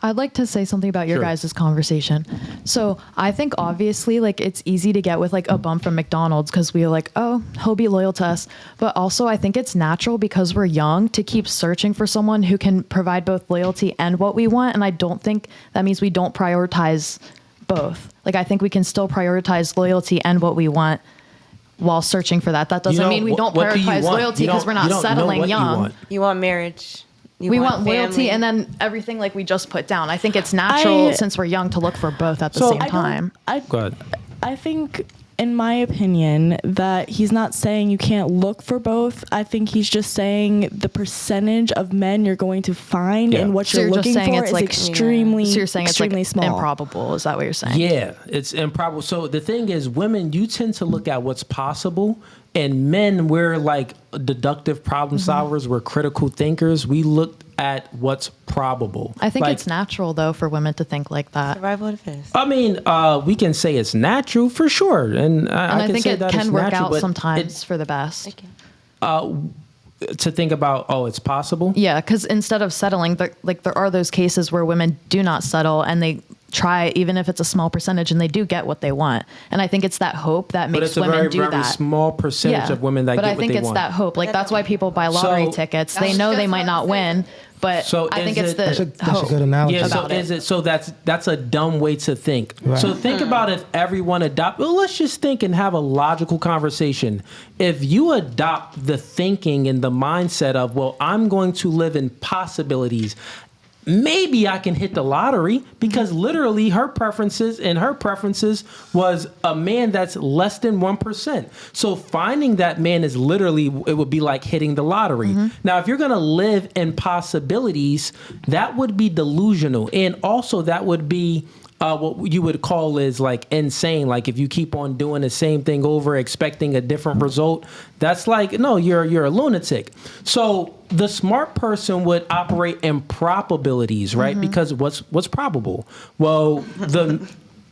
I'd like to say something about your guys' conversation. So I think obviously like it's easy to get with like a bum from McDonald's because we're like, oh, he'll be loyal to us. But also I think it's natural because we're young to keep searching for someone who can provide both loyalty and what we want. And I don't think that means we don't prioritize both. Like I think we can still prioritize loyalty and what we want while searching for that. That doesn't mean we don't prioritize loyalty because we're not settling young. You want marriage. We want loyalty and then everything like we just put down. I think it's natural since we're young to look for both at the same time. Go ahead. I think, in my opinion, that he's not saying you can't look for both. I think he's just saying the percentage of men you're going to find and what you're looking for is like extremely, so you're saying extremely it's small. Improbable. Is that what you're saying? Yeah, it's improbable. So the thing is, women, you tend to look at what's possible. And men, we're like deductive problem solvers. We're critical thinkers. We look at what's probable. I think it's natural, though, for women to think like that. Survival of the fittest. I mean, we can say it's natural for sure. And I think say it that can work natural, out sometimes for the best. To think about, it's possible? Yeah, because instead of settling, there are those cases where women do not settle and they try, even if it's a small percentage, and they do get what they want. And I think it's that hope that makes women do that. But it's a very, very small percentage of women that get what they want. But I think it's that hope. Like, that's why people buy lottery tickets. They know they might not win, but I think it's the hope. That's a good analogy. Yeah, so that's a dumb way to think. Right. So think about if everyone let's just think and have a logical conversation. If you adopt the thinking and the mindset of, well, I'm going to live in possibilities, maybe I can hit the lottery, because literally her preferences was a man that's less than 1%. So finding that man is literally, it would be like hitting the lottery. Now, if you're going to live in possibilities, that would be delusional. And also that would be what you would call is like insane. Like if you keep on doing the same thing over, expecting a different result, that's like, no, you're a lunatic. So the smart person would operate in probabilities, right? Because what's probable? Well,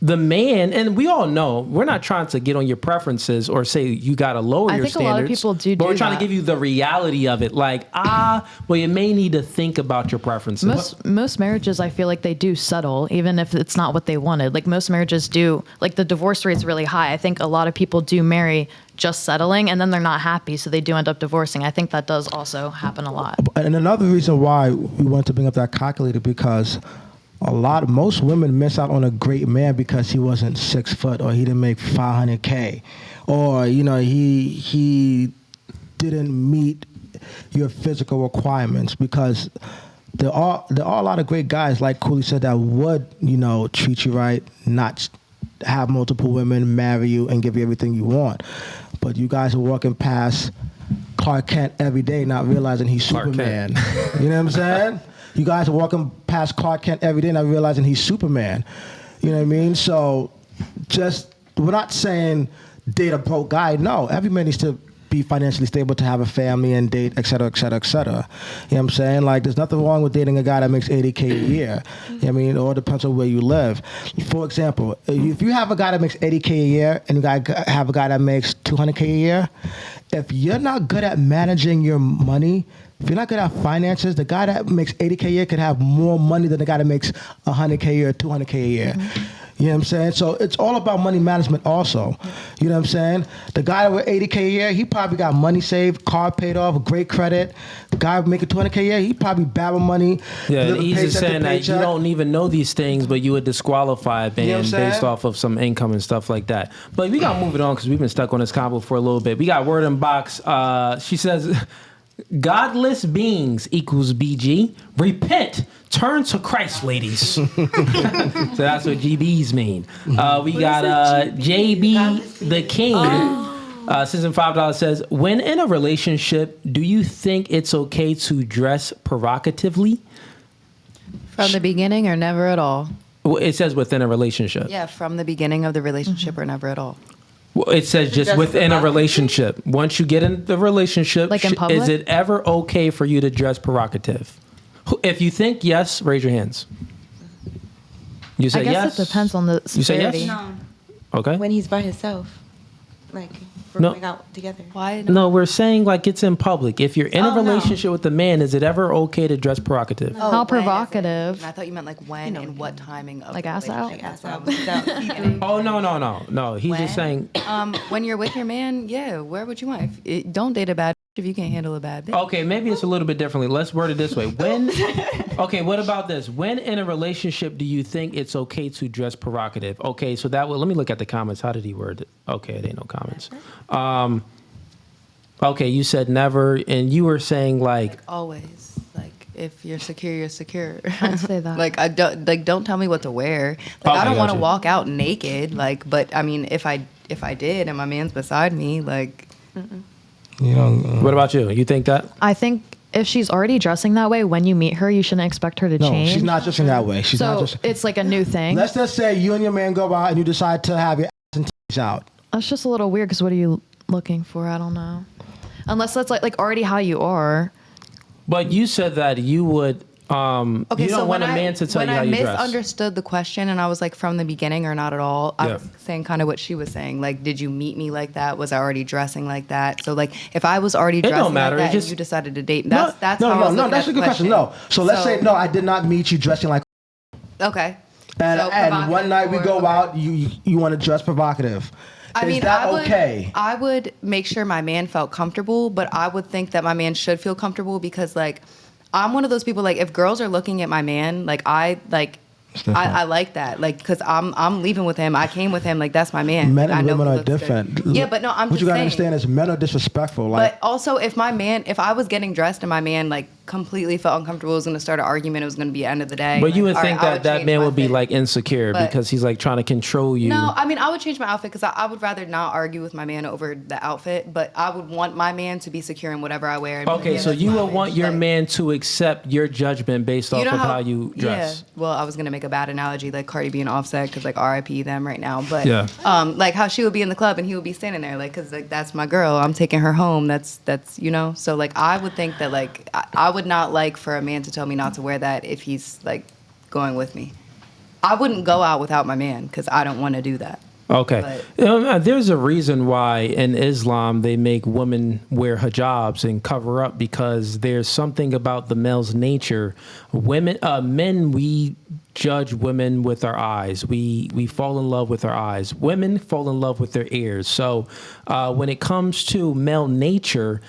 the man, and we all know, we're not trying to get on your preferences or say you got to lower your standards. I think a lot of people do But we're trying to give you the reality of it. Like, well, you may need to think about your preferences. Most marriages, I feel like they do settle, even if it's not what they wanted. Like most marriages do, like the divorce rate's really high. I think a lot of people do marry just settling, and then they're not happy, so they do end up divorcing. I think that does also happen a lot. And another reason why we want to bring up that calculator, because most women miss out on a great man because he wasn't 6 foot, or he didn't make $500K, or he didn't meet your physical requirements. Because there are a lot of great guys, like Cooley said, that would treat you right, not have multiple women, marry you, and give you everything you want. But you guys are walking past Clark Kent every day, not realizing he's Superman. You know what I'm saying? You guys are walking past Clark Kent every day, not realizing he's Superman. You know what I mean? So we're not saying date a broke guy. No, every man needs to be financially stable to have a family and date, et cetera, et cetera, et cetera. You know what I'm saying? Like, there's nothing wrong with dating a guy that makes $80K a year. You know what I mean? It all depends on where you live. For example, if you have a guy that makes $80K a year and you have a guy that makes $200K a year, if you're not good at managing your money, if you're not good at finances, the guy that makes $80K a year could have more money than the guy that makes $100K a year or $200K a year. You know what I'm saying? So it's all about money management also. You know what I'm saying? The guy with $80K a year, he probably got money saved, car paid off, great credit. The guy making $200K a year, he probably barrel money. Yeah, he's saying that you don't even know these things, but you would disqualify a man based off of some income and stuff like that. But we got to move it on because we've been stuck on this combo for a little bit. We got word in box. She says, godless beings equals BG. Repent. Turn to Christ, ladies. So that's what GBs mean. We got JB the King. Citizen $5 says, when in a relationship, do you think it's okay to dress provocatively? From the beginning or never at all? Well, it says within a relationship. Yeah, from the beginning of the relationship or never at all. Well, it says just within a relationship. Once you get in the relationship, like in public? Is it ever okay for you to dress provocative? If you think yes, raise your hands. You say yes? I guess it depends on the severity. You say yes? No. Okay. When he's by himself. Like, we're No. going out together. Why? No, we're saying like it's in public. If you're in a relationship with a man, is it ever okay to dress provocative? Oh, How when is it? provocative. I thought you meant like when and what timing of Like the ass out? relationship. Ass That's out. what I was- See-through. Oh no. He's just saying. when you're with your man, yeah, where would you want? Don't date a bad if you can't handle a bad bitch. Okay, maybe it's a little bit differently. Let's word it this way. Okay, what about this? When in a relationship do you think it's okay to dress provocative? Okay, so let me look at the comments. How did he word it? Okay, it ain't no comments. Okay, you said never, and you were saying like Always. Like if you're secure, you're secure. I'd say that. Like don't tell me what to wear. Like Okay, I don't want to gotcha. walk out naked. Like, but I mean, if I did and my man's beside me, like You know, What about you? You think that? I think if she's already dressing that way, when you meet her, you shouldn't expect her to no, change. she's not dressing that way. She's not So just. it's like a new thing. Let's just say you and your man go out and you decide to have your ass and titties out. That's just a little weird because what are you looking for? I don't know. Unless that's like already how you are. But you said that you would. okay. You don't So want when a man to tell when you how I you dress. misunderstood the question and I was like from the beginning or not at all, I Yeah. was saying kind of what she was saying. Like, did you meet me like that? Was I already dressing like that? So like, if I was already don't dressing matter. like It that just- and you decided to date, that's how I was no. looking That's at a the good question. No. So let's say no. I did not meet you dressing like. Okay. And, So and provocative one night we or- go okay. out. You want to dress provocative. I Is mean, that I would, okay? I would make sure my man felt comfortable, but I would think that my man should feel comfortable because, like, I'm one of those people. Like, if girls are looking at my man, like, I like that, like, because I'm leaving with him. I came with him. Like, that's my man. Men I and know women he are looks good. different. Yeah, but no, I'm what just you gotta saying. understand is men are disrespectful. Like, But also, if I was getting dressed and my man like completely felt uncomfortable, it was going to start an argument. It was going to be the end of the day. But you like, would all think right, I that that change man my would be fit. like insecure But- because he's like trying to control you. No, I mean, I would change my outfit because I would rather not argue with my man over the outfit, but I would want my man to be secure in whatever I wear. and Okay, yeah, so that's you my would want image. your Like, man to accept your judgment based off of how you dress. Yeah. Well, I was gonna make a bad analogy, like Cardi B and Offset, because like R.I.P. them right now. But Yeah. like how she would be in the club and he would be standing there, like, because like that's my girl. I'm taking her home. That's So like I would think that like I would not like for a man to tell me not to wear that if he's like going with me. I wouldn't go out without my man because I don't want to do that. Okay. There's a reason why in Islam they make women wear hijabs and cover up because there's something about the male's nature. Men, we judge women with our eyes. We fall in love with our eyes. Women fall in love with their ears. So when it comes to male nature,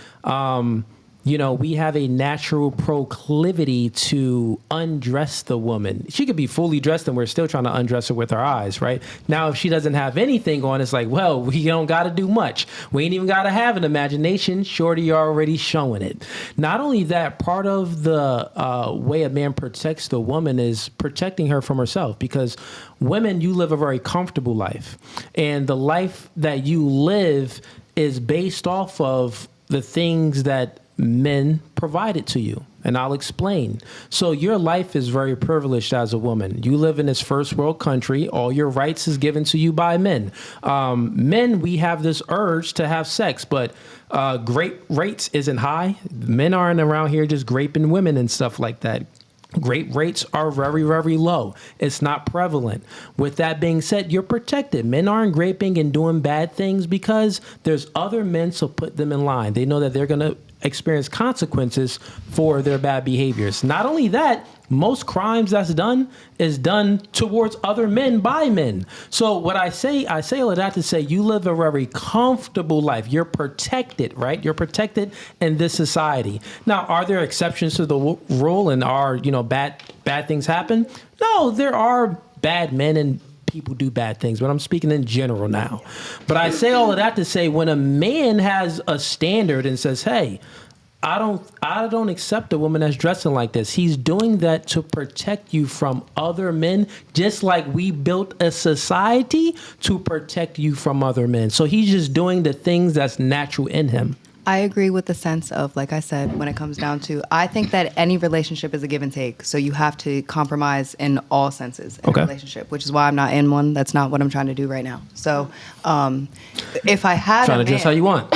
we have a natural proclivity to undress the woman. She could be fully dressed and we're still trying to undress her with our eyes, right? Now, if she doesn't have anything on, it's like, well, we don't got to do much. We ain't even got to have an imagination. Shorty already showing it. Not only that, part of the way a man protects the woman is protecting her from herself because women, you live a very comfortable life. And the life that you live is based off of the things that men provided to you. And I'll explain. So your life is very privileged as a woman. You live in this first world country. All your rights is given to you by men. Men, we have this urge to have sex, but grape rates isn't high. Men aren't around here just graping women and stuff like that. Grape rates are very, very low. It's not prevalent. With that being said, you're protected. Men aren't graping and doing bad things because there's other men to put them in line. They know that they're going to experience consequences for their bad behaviors. Not only that, most crimes that's done is done towards other men by men. So what I say all of that to say you live a very comfortable life. You're protected, right? You're protected in this society. Now, are there exceptions to the rule and are, bad things happen? No, there are bad men and people do bad things, but I'm speaking in general now. But I say all of that to say when a man has a standard and says, hey, I don't accept a woman that's dressing like this. He's doing that to protect you from other men, just like we built a society to protect you from other men. So he's just doing the things that's natural in him. I agree with the sense of, like I said, when it comes down to, I think that any relationship is a give and take. So you have to compromise in all senses in a relationship, which is why I'm not in one. That's not what I'm trying to do right now. So if I had Trying a to dress how man, you want.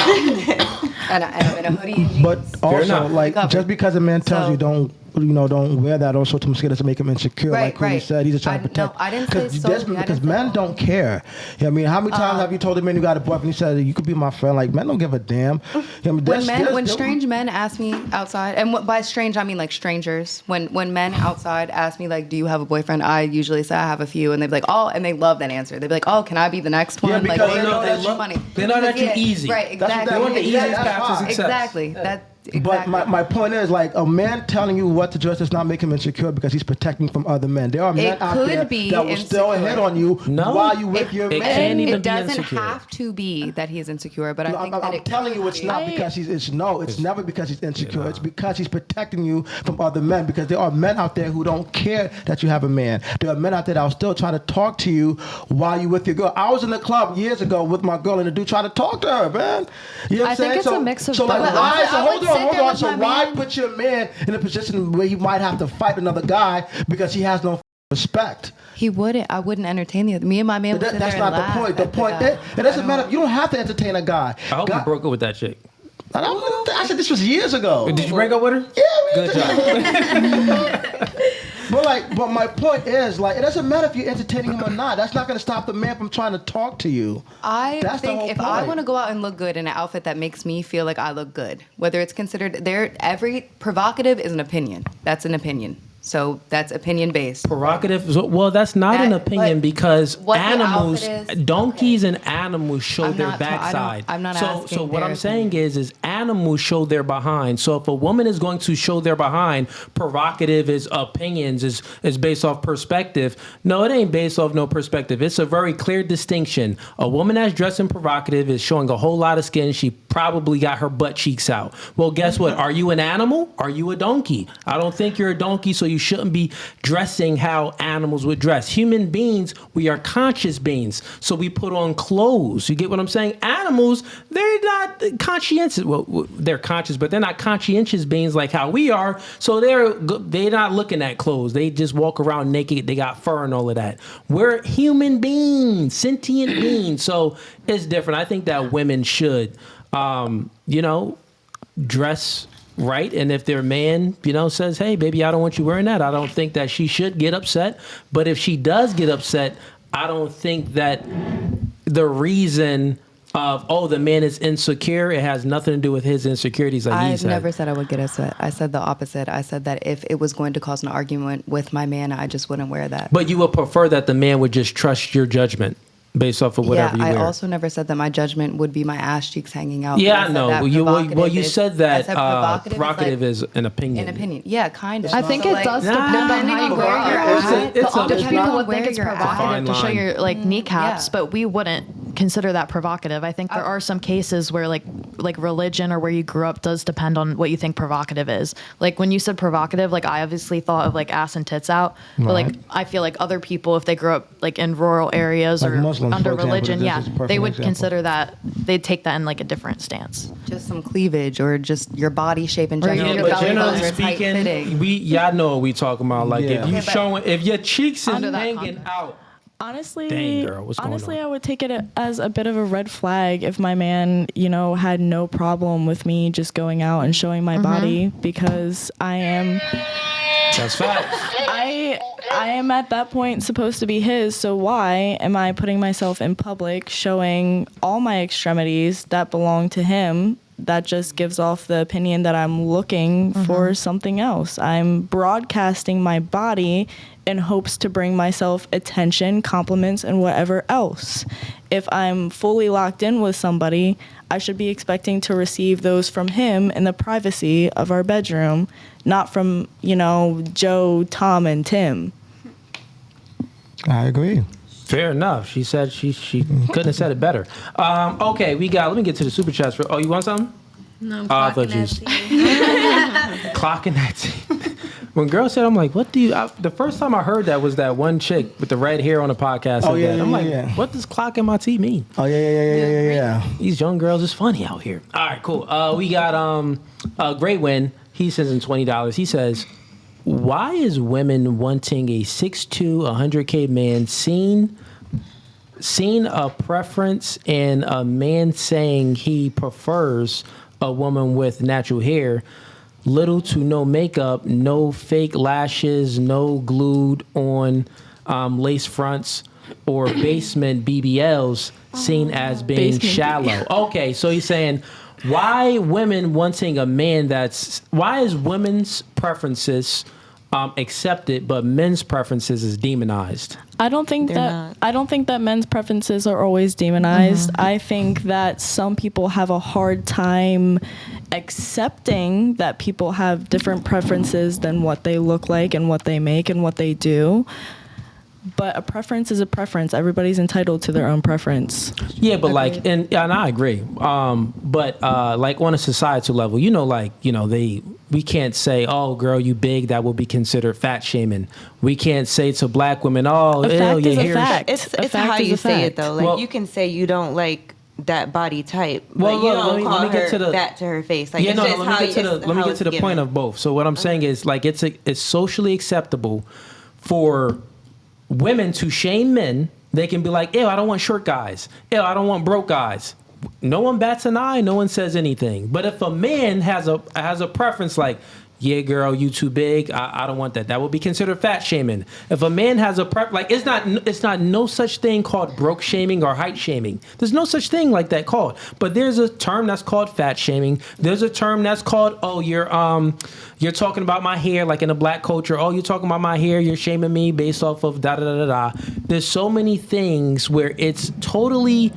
and I'm in a hoodie and jeans, but also, enough. like, Covered. just because a man tells So- you don't don't wear that or short-term skirt doesn't make him insecure. Right, like Cooley right. said, he's just trying to protect. No, I didn't say solely. Because men don't care. I mean, how many times have you told a man you got a boyfriend? He said, you could be my friend. Like, men don't give a damn. I mean, when strange men ask me outside, and by strange I mean like strangers. When men outside ask me like, do you have a boyfriend? I usually say I have a few, and they'd be like, oh, and they love that answer. They'd be like, oh, can I be the next one? Yeah, like, because they know that's love, funny. They know that you're easy. Right, exactly. They want the easiest path to success. Exactly. But my point is, like, a man telling you what to dress does not make him insecure because he's protecting from other men. There are men out there that will still hit on you while you with your man. It doesn't have to be that he's insecure, but I think I'm telling you, it's not because it's never because he's insecure. It's because he's protecting you from other men. Because there are men out there who don't care that you have a man. There are men out there that will still try to talk to you while you with your girl. I was in the club years ago with my girl, and the dude tried to talk to her, man. You know what I'm saying? I think it's a mix of so like, both. hold on. So why put your man in a position where you might have to fight another guy because he has no respect? He wouldn't. I wouldn't entertain the other. Me and my man would sit there and laugh. That's not the point. The point it doesn't matter. You don't have to entertain a guy. I hope you broke up with that chick. I said this was years ago. Did you break up with her? Yeah. Good job. But my point is, like, it doesn't matter if you're entertaining him or not. That's not going to stop the man from trying to talk to you. That's think if I want to go out and look good in an outfit that makes me feel like I look good, whether it's considered every provocative is an opinion. That's an opinion. So that's opinion based. Provocative. Well, that's not an opinion because animals, donkeys and animals show their backside. I'm not asking. So what I'm saying is animals show their behind. So if a woman is going to show their behind, provocative is opinions, is based off perspective. No, it ain't based off no perspective. It's a very clear distinction. A woman that's dressing provocative is showing a whole lot of skin. She probably got her butt cheeks out. Well, guess what? Are you an animal? Are you a donkey? I don't think you're a donkey, so you shouldn't be dressing how animals would dress. Human beings, we are conscious beings, so we put on clothes. You get what I'm saying? Animals, they're not conscientious. Well, they're conscious, but they're not conscientious beings like how we are. So they're not looking at clothes. They just walk around naked. They got fur and all of that. We're human beings, sentient beings. So it's different. I think that women should, dress right. And if their man, says, hey, baby, I don't want you wearing that, I don't think that she should get upset. But if she does get upset, I don't think that the reason of, the man is insecure, it has nothing to do with his insecurities. I've never said I would get upset. I said the opposite. I said that if it was going to cause an argument with my man, I just wouldn't wear that. But you would prefer that the man would just trust your judgment based off of whatever you wear. I also never said that my judgment would be my ass cheeks hanging out. Yeah, I know. You said that provocative is an opinion. An opinion. Yeah, kind of. I think it does depend on how you wear your outfit. People would think it's provocative to show your kneecaps, but we wouldn't consider that provocative. I think there are some cases where like religion or where you grew up does depend on what you think provocative is. Like when you said provocative, like I obviously thought of like ass and tits out, but like I feel like other people, if they grew up like in rural areas or Muslims, under religion, they would consider that, they'd take that in like a different stance. Just some cleavage or just your body shape in general. Yeah, but generally speaking, y'all know what we talking about. Like if your cheeks is hanging out. Honestly, dang, girl, what's going on? I would take it as a bit of a red flag if my man, had no problem with me just going out and showing my body, because I am. That's fact. I am at that point supposed to be his, so why am I putting myself in public showing all my extremities that belong to him? That just gives off the opinion that I'm looking for something else. I'm broadcasting my body in hopes to bring myself attention, compliments, and whatever else. If I'm fully locked in with somebody, I should be expecting to receive those from him in the privacy of our bedroom, not from, Joe, Tom, and Tim. I agree. Fair enough. She said she couldn't have said it better. Okay, let me get to the super chats. You want something? No, I'm clocking that tea. Clocking that tea. When girls said, I'm like, what do you... the first time I heard that was that one chick with the red hair on the podcast. I'm like, what does clocking my tea mean? Oh, yeah. These young girls is funny out here. All right, cool. We got Great Win. He sends in $20. He says, why is women wanting a 6'2", 100K man seen a preference in a man saying he prefers a woman with natural hair, little to no makeup, no fake lashes, no glued on lace fronts or basement BBLs seen as being shallow. Okay, so he's saying why women wanting a man why is women's preferences accepted but men's preferences is demonized? I don't think that men's preferences are always demonized. I think that some people have a hard time accepting that people have different preferences than what they look like and what they make and what they do. But a preference is a preference. Everybody's entitled to their own preference. Yeah, but and I agree. But like on a societal level, we can't say, "Oh, girl, you big." That will be considered fat shaming. We can't say to black women, "Oh, a fact is a fact." It's how you say it though. Like well, you can say you don't like that body type, well, but you don't call let me get her to that to her face. Like, let me get to the point of both. So what I'm saying is like it's socially acceptable for women to shame men. They can be like, ew, I don't want short guys. Ew, I don't want broke guys. No one bats an eye. No one says anything. But if a man has a preference like, yeah, girl, you too big. I don't want that. That would be considered fat shaming. If a man has a it's not no such thing called broke shaming or height shaming. There's no such thing like that called. But there's a term that's called fat shaming. There's a term that's called, oh, you're talking about my hair, like in a black culture. Oh, you're talking about my hair. You're shaming me based off of da da da da da. There's so many things where it's totally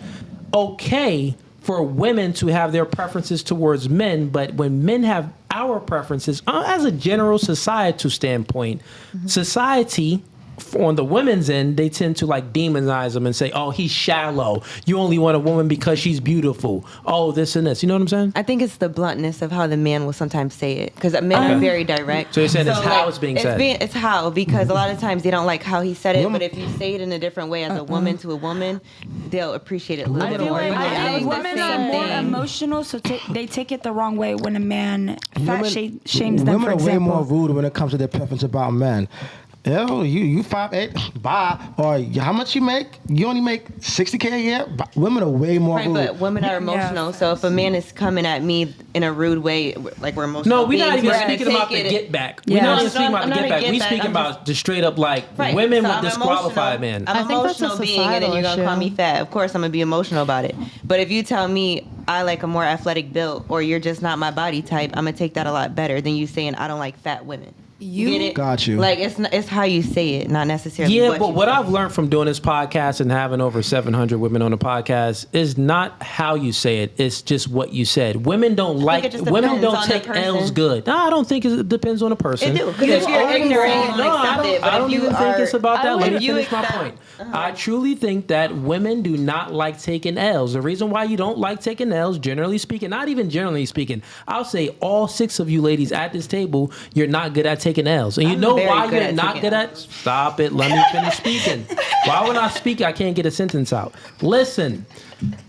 okay for women to have their preferences towards men, but when men have our preferences, as a general societal standpoint, society on the women's end, they tend to like demonize them and say, oh, he's shallow. You only want a woman because she's beautiful. Oh, this and this. You know what I'm saying? I think it's the bluntness of how the man will sometimes say it, because men are very direct. So you're saying it's how it's being said? It's how, because a lot of times they don't like how he said it, but if you say it in a different way as a woman to a woman, they'll appreciate it a little bit more. I think women are more emotional, so they take it the wrong way when a man shames them, for example. Women are way more rude when it comes to their preference about men. Ew, you 5'8", bye. Or how much you make? You only make $60K a year? Women are way more rude. But women are emotional, so if a man is coming at me in a rude way, like we're emotional. No, we're not even speaking about the get back. We're not even speaking about the get back. We're speaking about just straight up like women would disqualify men. I'm an emotional being, and then you're going to call me fat. Of course, I'm going to be emotional about it. But if you tell me I like a more athletic build, or you're just not my body type, I'm going to take that a lot better than you saying I don't like fat women. You get it? Got you. Like it's how you say it, not necessarily. Yeah, but what I've learned from doing this podcast and having over 700 women on the podcast is not how you say it. It's just what you said. Women don't take L's good. No, I don't think it depends on the person. It do. Because if you're ignorant, you don't accept it. I don't even think it's about that. Let me finish my point. I truly think that women do not like taking L's. The reason why you don't like taking L's, generally speaking, not even generally speaking, I'll say all 6 of you ladies at this table, you're not good at taking L's. And you know why you're not good at? Stop it. Let me finish speaking. Why when I speak, I can't get a sentence out? Listen,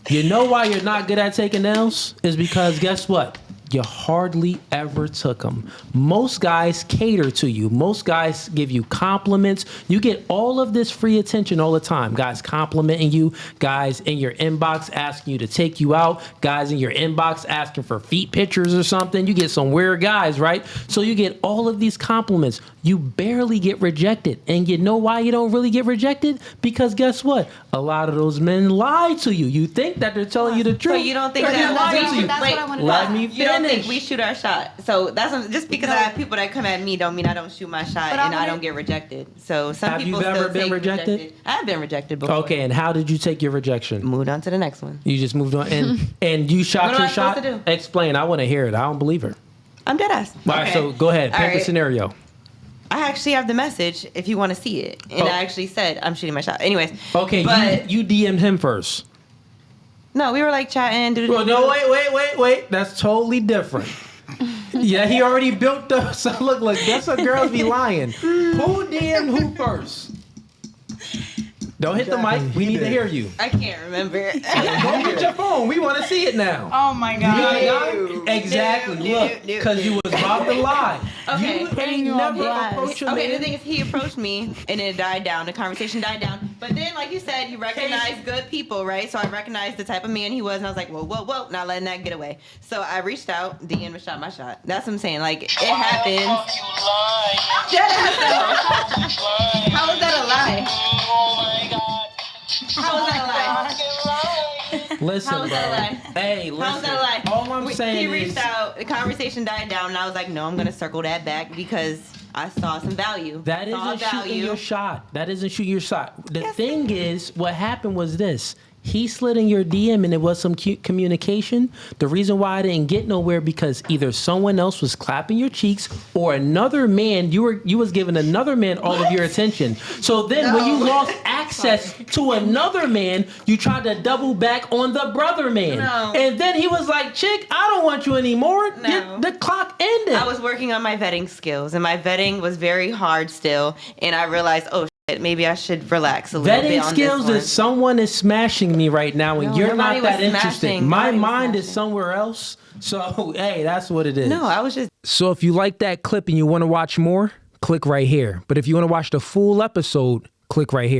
you know why you're not good at taking L's? Is because guess what? You hardly ever took them. Most guys cater to you. Most guys give you compliments. You get all of this free attention all the time. Guys complimenting you. Guys in your inbox asking you to take you out. Guys in your inbox asking for feet pictures or something. You get some weird guys, right? So you get all of these compliments. You barely get rejected. And you know why you don't really get rejected? Because guess what? A lot of those men lie to you. You think that they're telling you the truth. So you don't think that's what I want to Let me finish. Think we shoot our shot. So that's just because I have people that come at me don't mean I don't shoot my shot and I don't get rejected. So some people have you ever been rejected? I have been rejected before. Okay, and how did you take your rejection? Moved on to the next one. You just moved on and you shot your shot? What am I supposed to do? Explain. I want to hear it. I don't believe her. I'm dead ass. All right, so go ahead. Paint the scenario. I actually have the message if you want to see it. And I actually said I'm shooting my shot. Anyways. Okay, but you DM'd him first. No, we were like chatting. Well, no, wait. That's totally different. Yeah, he already built the. So look, that's what girls be lying. Who DM'd who first? Don't hit the mic. We need to hear you. I can't remember. Go get your phone. We want to see it now. Oh my God. Exactly. Look, because you was about to lie. Okay. You ain't never approached a man. Okay, the thing is, he approached me, and then it died down. The conversation died down. But then, like you said, you recognize good people, right? So I recognized the type of man he was, and I was like, whoa, not letting that get away. So I reached out, DM, and shot my shot. That's what I'm saying. Like, it happens. How is that a lie? Oh my God. How is that a lie? Listen, How is bro. that a lie? Hey, listen. How is that a lie? All I'm saying he is... reached out, the conversation died down, and I was like, no, I'm going to circle that back because I saw some value. That isn't shooting your shot. That isn't shooting your shot. The thing is, what happened was this. He slid in your DM and it was some cute communication. The reason why I didn't get nowhere because either someone else was clapping your cheeks or another man, you was giving another man all of your attention. So then when you lost access to another man, you tried to double back on the brother man. No. And then he was like, chick, I don't want you anymore. No. The clock ended. I was working on my vetting skills and my vetting was very hard still. And I realized, oh, maybe I should relax a little bit Vetting on skills this one. is someone is smashing me right now and you're not that interested. smashing. My Nobody was mind is smashing. somewhere else. So, hey, that's what it is. No, I was just... So if you like that clip and you want to watch more, click right here. But if you want to watch the full episode, click right here.